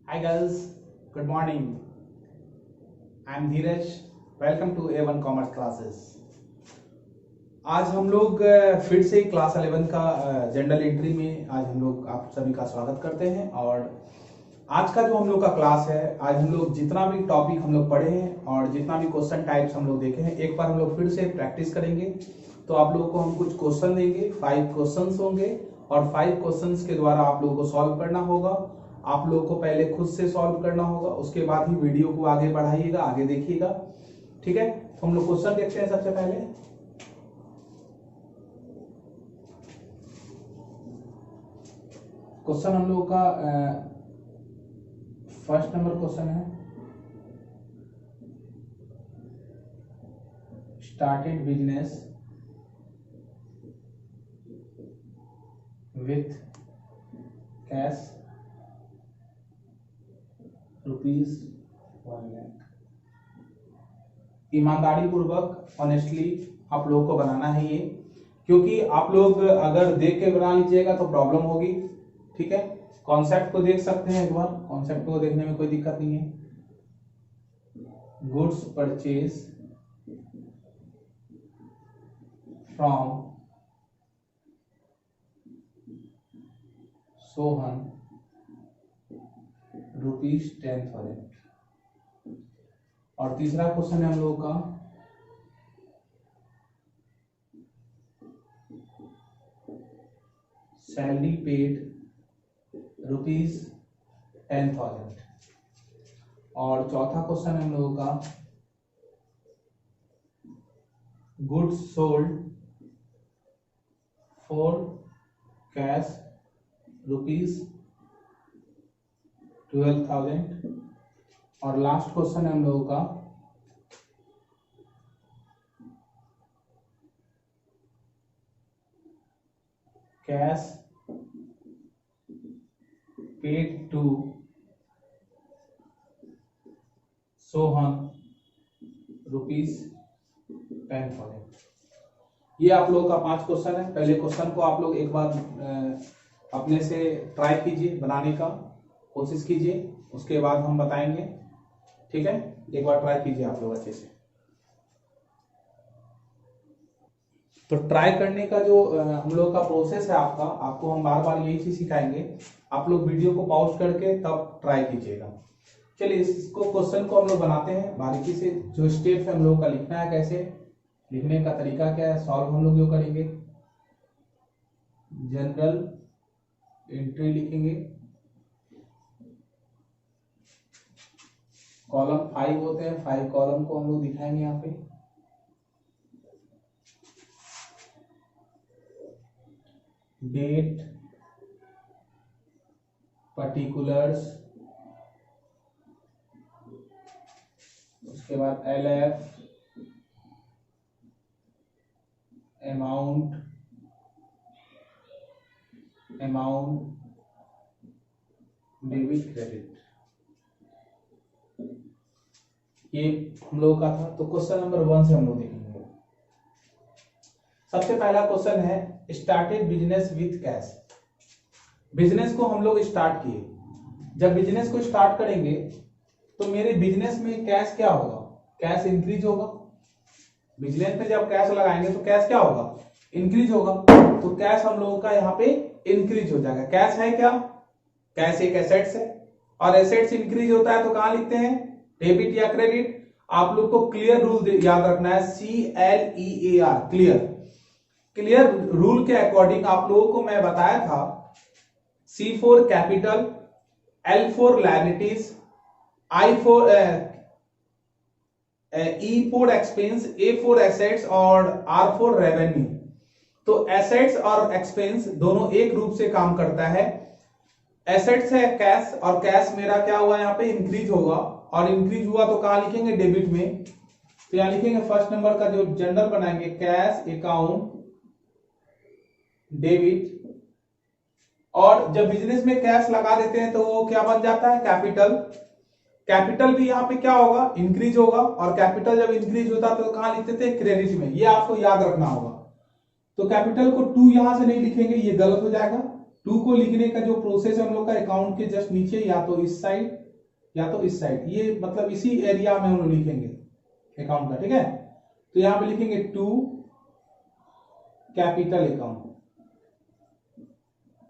Hi girls, good morning. I am Dheeraj. Welcome to A1 Commerce Classes. आज हम लोग फिर से क्लास 11 का जनरल एंट्री में आज हम लोग आप सभी का स्वागत करते हैं। और आज का जो हम लोग का क्लास है, आज हम लोग जितना भी टॉपिक हम लोग पढ़े हैं और जितना भी क्वेश्चन टाइप्स हम लोग देखे हैं, एक बार हम लोग फिर से प्रैक्टिस करेंगे। तो आप लोगों को हम कुछ क्वेश्चन देंगे, 5 क्वेश्चंस होंगे और 5 क्वेश्चंस के द्वारा आप लोगों को सॉल्व करना होगा। आप लोगों को पहले खुद से सॉल्व करना होगा, उसके बाद ही वीडियो को आगे बढ़ाइएगा, आगे देखिएगा। ठीक है, तो हम लोग क्वेश्चन देखते हैं। सबसे पहले क्वेश्चन हम लोगों का फर्स्ट नंबर क्वेश्चन है, started business with cash ₹1 lakh. ईमानदारी पूर्वक ऑनेस्टली आप लोगों को बनाना है ये, क्योंकि आप लोग अगर देख के बना लीजिएगा तो प्रॉब्लम होगी। ठीक है, कॉन्सेप्ट को देख सकते हैं एक बार, कॉन्सेप्ट को देखने में कोई दिक्कत नहीं है। Goods purchase from Sohan ₹10,000। और तीसरा क्वेश्चन है हम लोगों का, सैलरी पेड ₹10,000। और चौथा क्वेश्चन है हम लोगों का, गुड्स सोल्ड फॉर कैश ₹12,000। और लास्ट क्वेश्चन है हम लोगों का, कैश पेड टू सोहन ₹10,000। ये आप लोगों का 5 क्वेश्चन है। पहले क्वेश्चन को आप लोग एक बार अपने से ट्राई कीजिए, बनाने का कोशिश कीजिए, उसके बाद हम बताएंगे। ठीक है, एक बार ट्राई कीजिए आप लोग अच्छे से। तो ट्राई करने का जो हम लोग का प्रोसेस है आपको हम बार बार यही चीज सिखाएंगे। आप लोग वीडियो को पॉज करके तब ट्राई कीजिएगा। चलिए इसको क्वेश्चन को हम लोग बनाते हैं बारीकी से। जो स्टेप है हम लोग का लिखना है, कैसे लिखने का तरीका क्या है, सॉल्व हम लोग जो करेंगे, जनरल एंट्री लिखेंगे, कॉलम 5 होते हैं, 5 कॉलम को हम लोग दिखाएंगे यहाँ पे। डेट, पर्टिकुलर्स, उसके बाद LF, अमाउंट, डेबिट क्रेडिट, ये हम लोगों का था। तो क्वेश्चन नंबर 1 से हम लोग देखेंगे। सबसे पहला क्वेश्चन है, started business with cash. Business को हम लोग स्टार्ट किए। जब बिजनेस को स्टार्ट करेंगे तो मेरे बिजनेस में कैश क्या होगा, कैश इंक्रीज होगा। बिजनेस में जब कैश लगाएंगे तो कैश क्या होगा, इंक्रीज होगा। तो कैश हम लोगों का यहाँ पे इंक्रीज हो जाएगा। कैश है क्या, कैश एक एसेट्स है, और एसेट्स इंक्रीज होता है तो कहां लिखते हैं, डेबिट या क्रेडिट। आप लोग को क्लियर रूल याद रखना है, CLEAR, क्लियर रूल के अकॉर्डिंग आप लोगों को मैं बताया था, C for capital, L for liabilities, E for expense, A for assets और R फॉर रेवेन्यू। तो एसेट्स और एक्सपेंस दोनों एक रूप से काम करता है। एसेट्स है कैश, और कैश मेरा क्या हुआ यहाँ पे, इंक्रीज होगा, और इंक्रीज हुआ तो कहां लिखेंगे, डेबिट में। तो यहां लिखेंगे फर्स्ट नंबर का जो जनरल बनाएंगे, कैश अकाउंट डेबिट। और जब बिजनेस में कैश लगा देते हैं तो वो क्या बन जाता है, कैपिटल। कैपिटल भी यहाँ पे क्या होगा, इंक्रीज होगा, और कैपिटल जब इंक्रीज होता तो कहां लिखते थे, क्रेडिट में। ये आपको याद रखना होगा। तो कैपिटल को 2 यहां से नहीं लिखेंगे, ये गलत हो जाएगा। टू को लिखने का जो प्रोसेस है हम लोग का अकाउंट के जस्ट नीचे, या तो इस साइड या तो इस साइड, ये मतलब इसी एरिया में हम लोग लिखेंगे अकाउंट का, ठीक है। तो यहां पे लिखेंगे टू कैपिटल अकाउंट।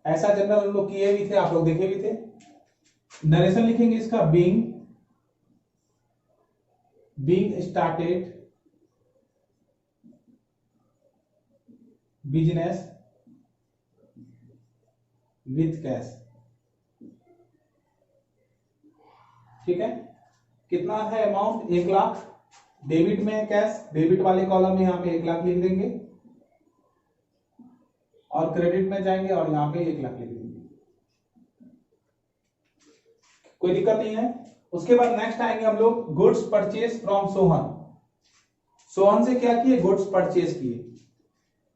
ऐसा जनरल हम लोग किए भी थे, आप लोग देखे भी थे। नरेशन लिखेंगे इसका being started business with cash, ठीक है। कितना है अमाउंट, 1,00,000। डेबिट में है कैश, डेबिट वाले कॉलम में यहां पे 1,00,000 लिख देंगे, और क्रेडिट में जाएंगे और यहां पे 1,00,000 लिख देंगे, कोई दिक्कत नहीं है। उसके बाद नेक्स्ट आएंगे हम लोग goods purchase from Sohan. Sohan से क्या किए, गुड्स परचेज किए।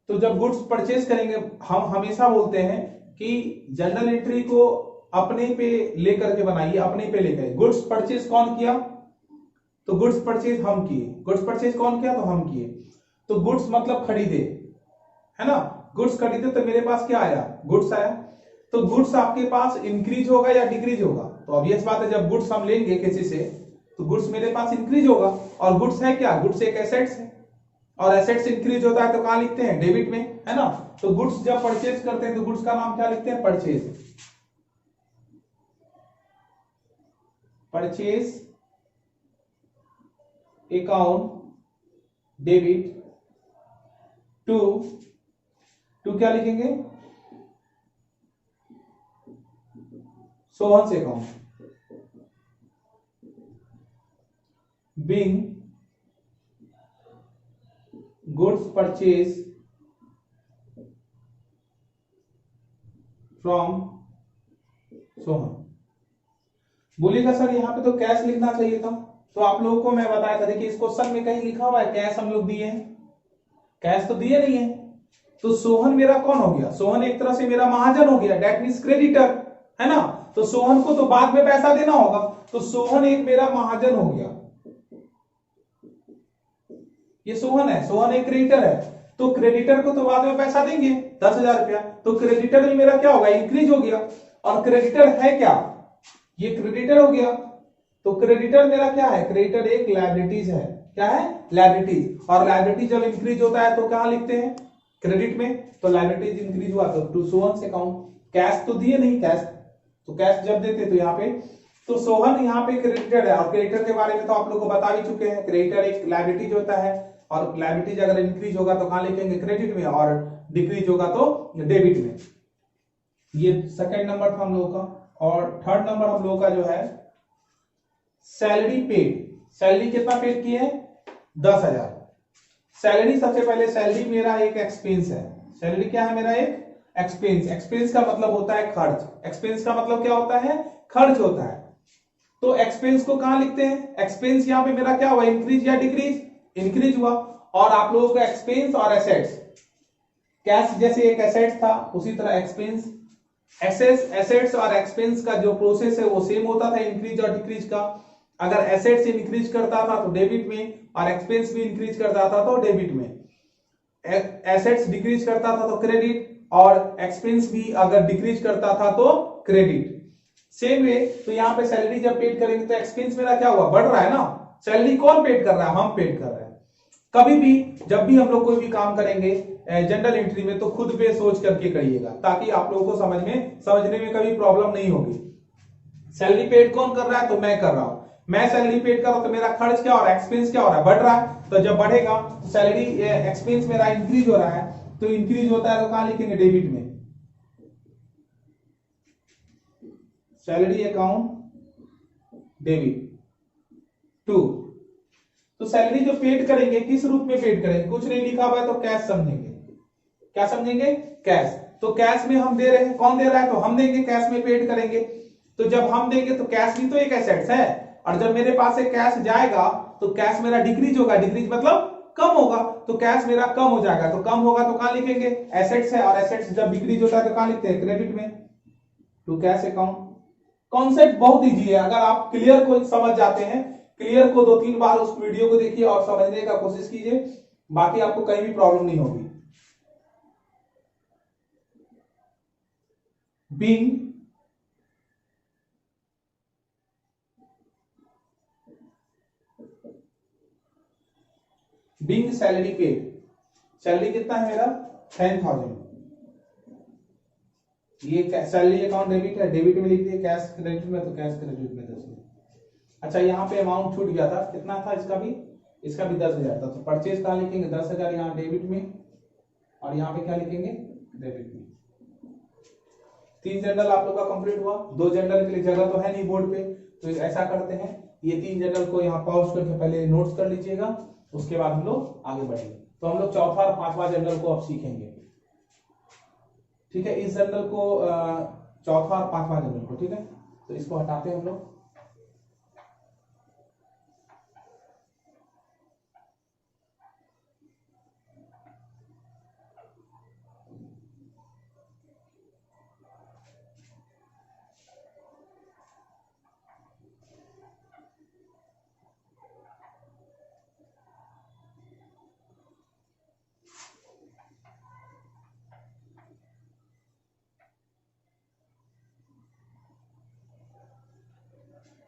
तो जब गुड्स परचेज करेंगे, हम हमेशा बोलते हैं कि जर्नल एंट्री को अपने पे लेकर के बनाइए, अपने पे लेकर। गुड्स परचेज कौन किया, तो गुड्स परचेज हम किए। गुड्स परचेज कौन किया, तो हम किए। तो गुड्स मतलब खरीदे, है ना। गुड्स खरीदे तो मेरे पास क्या आया, गुड्स आया। तो गुड्स आपके पास इंक्रीज होगा या डिक्रीज होगा, तो ऑब्वियस बात है जब गुड्स हम लेंगे किसी से तो गुड्स मेरे पास इंक्रीज होगा। और गुड्स है क्या, गुड्स एक एसेट्स है, और एसेट्स इंक्रीज होता है तो कहां लिखते हैं, डेबिट में, है ना। तो गुड्स जब परचेज करते हैं तो गुड्स का नाम क्या लिखते हैं, purchase. Purchase account debit to क्या लिखेंगे, सोहन से account being goods purchase from Sohan. बोलिएगा सर यहां पे तो कैश लिखना चाहिए था, तो आप लोगों को मैं बताया था, देखिए इस क्वेश्चन में कहीं लिखा हुआ है कैश हम लोग दिए हैं, कैश तो दिए नहीं है। तो सोहन मेरा कौन हो गया, सोहन एक तरह से मेरा महाजन हो गया, डेट मीन्स क्रेडिटर, है ना। तो सोहन को तो बाद में पैसा देना होगा, तो सोहन एक मेरा महाजन हो गया। ये सोहन है, सोहन एक क्रेडिटर है, तो क्रेडिटर को तो बाद में पैसा देंगे 10,000 रुपया, तो क्रेडिटर भी मेरा क्या होगा, इंक्रीज हो गया। और क्रेडिटर है क्या, ये क्रेडिटर हो गया। तो क्रेडिटर मेरा क्या है, क्रेडिटर एक लायबिलिटीज है, क्या है, लायबिलिटीज। और लायबिलिटी जब इंक्रीज होता है तो कहां लिखते हैं, क्रेडिट में। तो लायबिलिटीज इंक्रीज हुआ तो टू सोहन से अकाउंट। कैश तो दिए नहीं, कैश तो कैश जब देते तो यहाँ पे, तो सोहन यहाँ पे क्रेडिटर है। और क्रेडिटर के बारे में तो आप लोग को बता भी चुके हैं, क्रेडिटर एक लायबिलिटीज होता है, और लायबिलिटीज अगर इंक्रीज होगा तो कहां लिखेंगे, क्रेडिट में, और डिक्रीज होगा तो डेबिट में। ये सेकंड नंबर था हम लोगों का। और थर्ड नंबर हम लोगों का जो है सैलरी पेड। सैलरी कितना पेड किए हैं, 10,000। सैलरी सबसे पहले, सैलरी मेरा एक एक्सपेंस है। सैलरी क्या है, मेरा एक एक्सपेंस। एक्सपेंस का मतलब होता है खर्च। एक्सपेंस का मतलब क्या होता है, खर्च होता है। तो एक्सपेंस को कहां लिखते हैं, एक्सपेंस यहां पे मेरा क्या हुआ, इंक्रीज या डिक्रीज, इंक्रीज हुआ। और आप लोगों का एक्सपेंस और एसेट्स, कैश जैसे एक एसेट था उसी तरह एक्सपेंस, एसेट्स और एक्सपेंस का जो प्रोसेस है वो सेम होता था, इंक्रीज और डिक्रीज का। अगर एसेट्स इंक्रीज करता था तो डेबिट में, और एक्सपेंस भी इंक्रीज करता था तो डेबिट में। एसेट्स डिक्रीज करता था तो क्रेडिट, और एक्सपेंस भी अगर डिक्रीज करता था तो क्रेडिट। सेम वे, तो यहाँ पे सैलरी जब पेड करेंगे तो एक्सपेंस मेरा क्या हुआ, बढ़ रहा है ना। सैलरी कौन पेड कर रहा है, हम पेड कर रहे हैं। कभी भी जब भी हम लोग कोई भी काम करेंगे जनरल एंट्री में, तो खुद पे सोच करके करिएगा, ताकि आप लोगों को समझने में कभी प्रॉब्लम नहीं होगी। सैलरी पेड कौन कर रहा है, तो मैं कर रहा हूं। मैं सैलरी पेड कर रहा हूं तो मेरा खर्च क्या हो रहा है, एक्सपेंस क्या हो रहा है, बढ़ रहा है। तो जब बढ़ेगा तो सैलरी एक्सपेंस मेरा इंक्रीज हो रहा है, तो इंक्रीज होता है तो कहां लिखेंगे, डेबिट में। Salary account debit to. तो सैलरी जो पेड करेंगे किस रूप में पेड करेंगे, कुछ नहीं लिखा हुआ है तो कैश समझेंगे। क्या समझेंगे, कैश। तो कैश में हम दे रहे हैं, कौन दे रहा है, तो हम देंगे, कैश में पेड करेंगे। तो जब हम देंगे तो कैश भी तो एक एसेट्स है, और जब मेरे पास से कैश जाएगा तो कैश मेरा डिक्रीज होगा, डिक्रीज मतलब कम होगा, तो कैश मेरा कम हो जाएगा। तो कम होगा तो कहां लिखेंगे, एसेट्स है, और एसेट्स जब डिक्रीज होता है तो कहां लिखते हैं, क्रेडिट में, टू कैश अकाउंट। कॉन्सेप्ट बहुत इजी है, अगर आप क्लियर को समझ जाते हैं, क्लियर को 2-3 बार उस वीडियो को देखिए और समझने का कोशिश कीजिए, बाकी आपको कहीं भी प्रॉब्लम नहीं होगी। Being being salary paid, salary कितना है मेरा 10,000, ये सैलरी अकाउंट डेबिट है, डेबिट में लिख दिए, कैश क्रेडिट में तो कैश क्रेडिट में 10,000। अच्छा यहाँ पे अमाउंट छूट गया था, कितना था इसका भी 10,000 था, तो परचेज कहाँ लिखेंगे 10,000 यहाँ डेबिट में, और यहाँ पे क्या लिखेंगे क्रेडिट में। 3 जनरल आप लोग का कंप्लीट हुआ, 2 जनरल के लिए जगह तो है नहीं बोर्ड पे, तो ऐसा करते हैं ये 3 जनरल को यहाँ पॉज करके पहले नोट्स कर लीजिएगा, उसके बाद हम लोग आगे बढ़ेंगे। तो हम लोग चौथा और पांचवा जनरल को अब सीखेंगे, ठीक है, इस जनरल को चौथा और पांचवा जनरल को, ठीक है, तो इसको हटाते हैं हम लोग।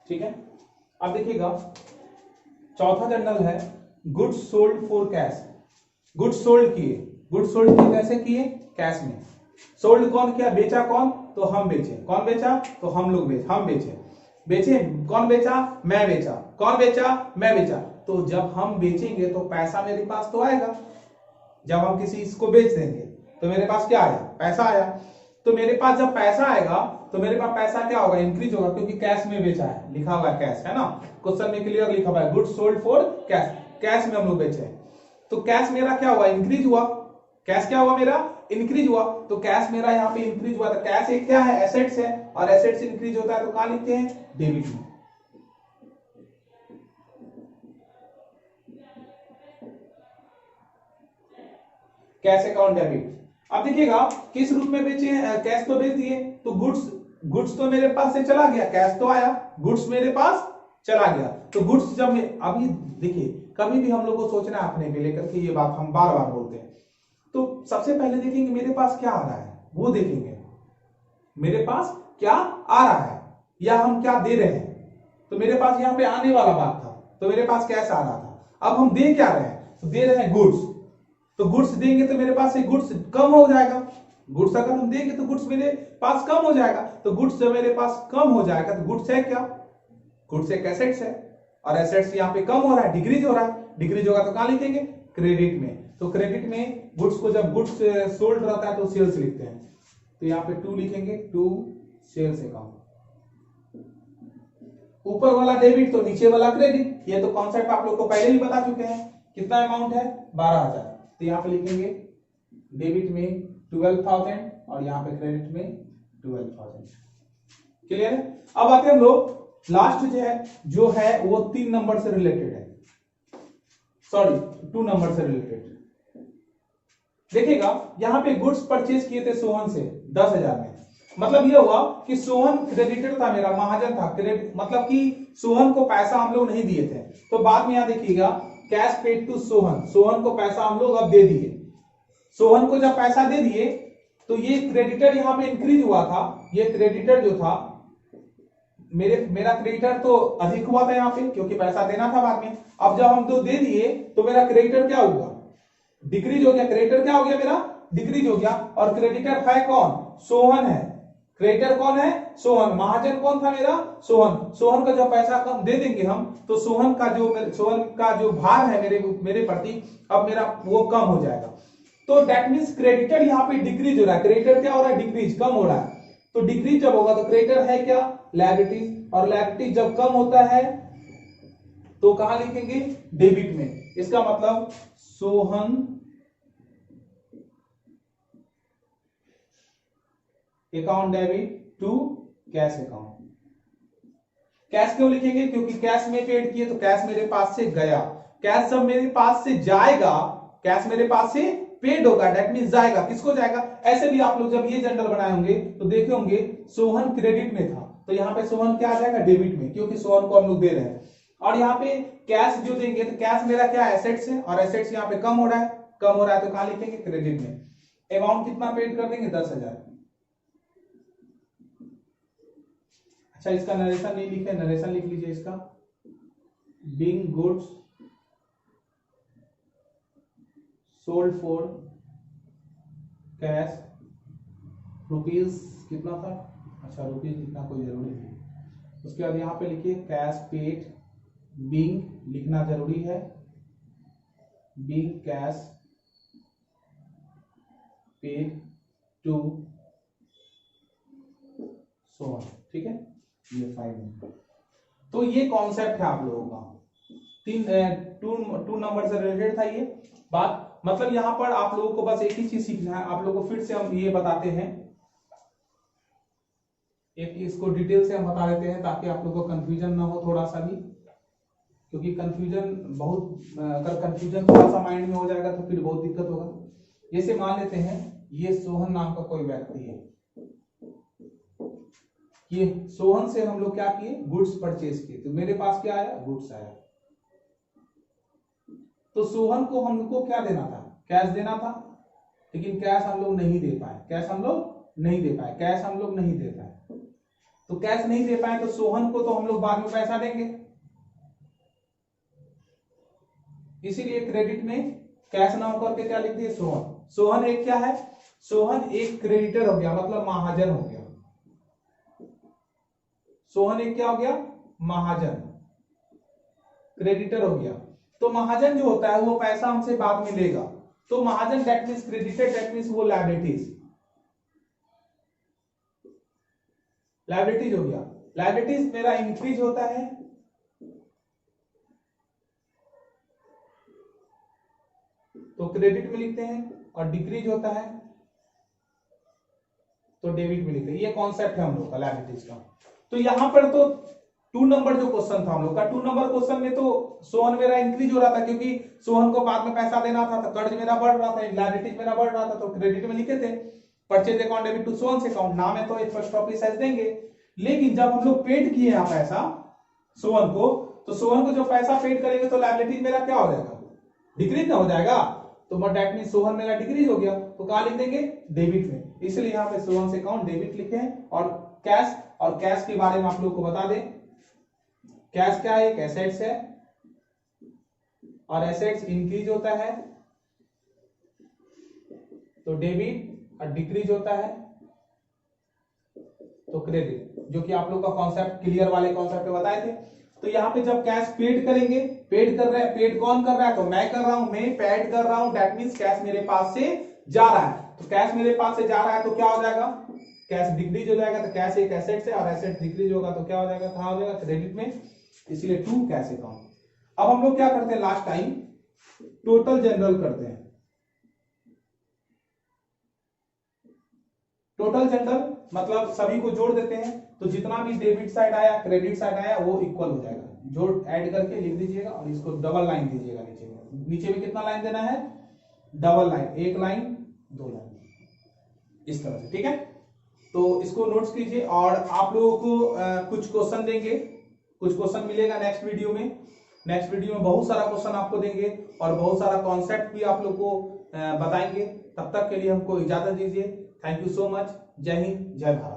ठीक है, अब देखिएगा चौथा जनरल है goods sold for cash. Goods sold किए, गुड्स सोल्ड किए कैसे किए, कैश में। सोल्ड कौन किया, बेचा कौन, तो हम बेचे, कौन बेचा, तो हम लोग बेचे, हम बेचे, बेचे कौन बेचा, मैं बेचा, कौन बेचा, मैं बेचा। तो जब हम बेचेंगे तो पैसा मेरे पास तो आएगा, जब हम किसी इसको बेच देंगे तो मेरे पास क्या आया, पैसा आया। तो मेरे पास जब पैसा आएगा तो मेरे पास पैसा क्या होगा, इंक्रीज होगा, क्योंकि कैश में बेचा है, लिखा हुआ है कैश, है ना, क्वेश्चन में क्लियर लिखा हुआ है goods sold for cash, cash में हम लोग बेचे हैं। तो कैश मेरा क्या हुआ, इंक्रीज हुआ, कैश क्या हुआ मेरा, इंक्रीज हुआ। तो कैश मेरा यहाँ पे इंक्रीज हुआ, तो कैश एक क्या है, एसेट्स है, और एसेट्स इंक्रीज होता है तो कहां लिखते हैं, डेबिट में। Cash account debit. अब देखिएगा किस रूप में बेचे हैं, कैश तो बेच दिए, तो गुड्स तो मेरे पास से चला गया, कैश तो आया, गुड्स मेरे पास चला गया। तो गुड्स जब मैं अभी देखिए, कभी भी हम लोग को सोचना है अपने पे लेकर के, ये बात हम बार बार बोलते हैं। तो सबसे पहले देखेंगे मेरे पास क्या आ रहा है, वो देखेंगे मेरे पास क्या आ रहा है या हम क्या दे रहे हैं। तो मेरे पास यहाँ पे आने वाला बात था, तो मेरे पास कैश आ रहा था। अब हम दे क्या रहे हैं, तो दे रहे हैं गुड्स, तो गुड्स देंगे तो मेरे पास से गुड्स कम हो जाएगा, गुड्स अगर हम देंगे तो गुड्स मेरे पास कम हो जाएगा। तो गुड्स जब मेरे पास कम हो जाएगा तो गुड्स है क्या, गुड्स एक एसेट्स है, और एसेट्स यहाँ पे कम हो रहा है, डिक्रीज हो रहा है, डिक्रीज होगा तो कहां लिखेंगे, क्रेडिट में। तो क्रेडिट में गुड्स को जब गुड्स सोल्ड रहता है तो सेल्स लिखते हैं, तो यहाँ पे 2 लिखेंगे, 2 सेल्स अकाउंट। ऊपर वाला डेबिट तो नीचे वाला क्रेडिट, ये तो कॉन्सेप्ट आप लोग को पहले ही बता चुके हैं। कितना अमाउंट है, 12,000, तो यहाँ पे लिखेंगे डेबिट में 12,000 और यहाँ पे क्रेडिट में 12,000। क्लियर है। अब आते हैं हम लोग लास्ट जो है वो 3 नंबर से रिलेटेड है, सॉरी 2 नंबर से रिलेटेड। देखिएगा यहाँ पे गुड्स परचेज किए थे सोहन से 10,000 में, मतलब ये हुआ कि सोहन क्रेडिटर था मेरा, महाजन था, क्रेडिट मतलब कि सोहन को पैसा हम लोग नहीं दिए थे। तो बाद में यहाँ देखिएगा cash paid to Sohan, Sohan को पैसा हम लोग अब दे दिए। सोहन को जब पैसा दे दिए तो ये क्रेडिटर यहाँ पे इंक्रीज हुआ था, ये क्रेडिटर जो था मेरा क्रेडिटर तो अधिक हुआ था यहाँ पे, क्योंकि पैसा देना था बाद में। अब जब हम तो दे दिए तो मेरा क्रेडिटर क्या हुआ, डिक्रीज हो गया, क्रेडिटर क्या हो गया मेरा, डिक्रीज हो गया। और क्रेडिटर है कौन, सोहन है, क्रेडिटर कौन है, सोहन। महाजन कौन था मेरा, सोहन। सोहन का जब पैसा कम दे देंगे हम तो सोहन का जो भार है मेरे प्रति अब मेरा वो कम हो जाएगा। तो दैट मींस क्रेडिटर यहाँ पे डिक्रीज हो रहा है, क्रेडिटर क्या हो रहा है, डिक्रीज, कम हो रहा है। तो डिक्रीज जब होगा तो क्रेडिटर है क्या, लायबिलिटीज, और लायबिलिटीज जब कम होता है तो कहां लिखेंगे, डेबिट में। इसका मतलब Sohan account debit to cash account. Cash क्यों लिखेंगे, क्योंकि कैश में पेड किए तो कैश मेरे पास से गया, कैश जब मेरे पास से जाएगा, कैश मेरे पास से पेड होगा, दैट मींस जाएगा, किसको जाएगा। ऐसे भी आप लोग जब ये जनरल बनाए होंगे तो देखे होंगे सोहन क्रेडिट में था, तो यहाँ पे सोहन क्या आ जाएगा, डेबिट में, क्योंकि सोहन को हम लोग दे रहे हैं। और यहाँ पे कैश जो देंगे तो कैश मेरा क्या एसेट्स है, और एसेट्स यहाँ पे कम हो रहा है, कम हो रहा है तो कहां लिखेंगे, क्रेडिट में। अमाउंट कितना पेड कर देंगे, 10,000। अच्छा इसका नरेशन नहीं लिखे, नरेशन लिख लीजिए इसका, being goods sold for cash rupees कितना था, अच्छा रुपीज कितना कोई जरूरी नहीं। उसके बाद यहाँ पे लिखिए कैश पेड, बीइंग लिखना जरूरी है, being cash paid to so on, ठीक है, ये 5। तो ये कॉन्सेप्ट है आप लोगों का, टू नंबर से रिलेटेड था ये बात। मतलब यहाँ पर आप लोगों को बस एक ही चीज सीखना है, आप लोगों को फिर से हम ये बताते हैं, एक इसको डिटेल से हम बता देते हैं ताकि आप लोगों को कंफ्यूजन ना हो थोड़ा सा भी, क्योंकि कंफ्यूजन बहुत, अगर कंफ्यूजन थोड़ा सा माइंड में हो जाएगा तो फिर बहुत दिक्कत होगा। जैसे मान लेते हैं ये सोहन नाम का कोई व्यक्ति है, ये सोहन से हम लोग क्या किए, गुड्स परचेज किए, तो मेरे पास क्या आया, गुड्स आया। तो सोहन को हमको क्या देना था, कैश देना था, लेकिन कैश हम लोग नहीं दे पाए, कैश हम लोग नहीं दे पाए, कैश हम लोग नहीं दे पाए। तो कैश नहीं दे पाए तो सोहन को तो हम लोग बाद में पैसा देंगे, इसीलिए क्रेडिट में कैश नाम करके क्या लिख दिए, सोहन। सोहन एक क्या है, सोहन एक क्रेडिटर हो गया, मतलब महाजन हो गया। सोहन एक क्या हो गया, महाजन, क्रेडिटर हो गया। तो महाजन जो होता है वो पैसा हमसे बाद में लेगा, तो महाजन that means credited, that means वो लायबिलिटीज, लायबिलिटीज हो गया। लायबिलिटीज मेरा इंक्रीज होता है, तो क्रेडिट में लिखते हैं, और डिक्रीज होता है तो डेबिट में लिखते हैं। ये कॉन्सेप्ट है हम लोग का लायबिलिटीज का। तो यहां पर तो 2 नंबर जो क्वेश्चन था हम लोग का, 2 नंबर क्वेश्चन में तो सोहन मेरा इंक्रीज हो रहा था, क्योंकि सोहन को बाद में पैसा देना था, तो कर्ज मेरा बढ़ रहा था, लायबिलिटीज मेरा बढ़ रहा था, तो क्रेडिट में लिखे थे purchase account debit to Sohan से अकाउंट, नाम है तो फर्स्ट ऑफिस एज देंगे। लेकिन जब हम लोग पेड किए यहाँ पैसा सोहन को, तो सोहन को जो पैसा पेड करेंगे तो लायबिलिटीज मेरा क्या हो जाएगा, डिक्रीज ना हो जाएगा, तो दैट मींस सोहन मेरा डिक्रीज हो गया, तो कहां लिख देंगे, डेबिट में। इसलिए यहाँ पे सोहन से अकाउंट डेबिट लिखे हैं। और कैश के बारे में आप लोग को बता दें, कैश क्या है, एक एसेट्स है, और एसेट्स इंक्रीज होता है तो डेबिट, और डिक्रीज होता है तो क्रेडिट, जो कि आप लोग का कॉन्सेप्ट क्लियर वाले कॉन्सेप्ट बताए थे। तो यहाँ पे जब कैश पेड करेंगे, पेड कर रहे हैं, पेड कौन कर रहा है, तो मैं कर रहा हूं, मैं पेड कर रहा हूं, दैट मींस कैश मेरे पास से जा रहा है। तो कैश मेरे पास से जा रहा है तो क्या हो जाएगा, कैश डिक्रीज हो जाएगा, तो कैश एक एसेट है और एसेट डिक्रीज होगा तो क्या हो जाएगा, कहां हो जाएगा, क्रेडिट में, इसलिए टू कैश अकाउंट। अब हम लोग क्या करते हैं, लास्ट टाइम टोटल जनरल करते हैं। टोटल जनरल मतलब सभी को जोड़ देते हैं, तो जितना भी डेबिट साइड आया, क्रेडिट साइड आया, वो इक्वल हो जाएगा, जोड़ ऐड करके लिख दीजिएगा, और इसको डबल लाइन दीजिएगा नीचे में। नीचे में कितना लाइन देना है, डबल लाइन, एक लाइन, 2 लाइन, इस तरह से, ठीक है। तो इसको नोट्स कीजिए, और आप लोगों को कुछ क्वेश्चन देंगे, कुछ क्वेश्चन मिलेगा नेक्स्ट वीडियो में। नेक्स्ट वीडियो में बहुत सारा क्वेश्चन आपको देंगे, और बहुत सारा कॉन्सेप्ट भी आप लोग को बताएंगे। तब तक के लिए हमको इजाजत दीजिए। Thank you so much. जय हिंद, जय भारत।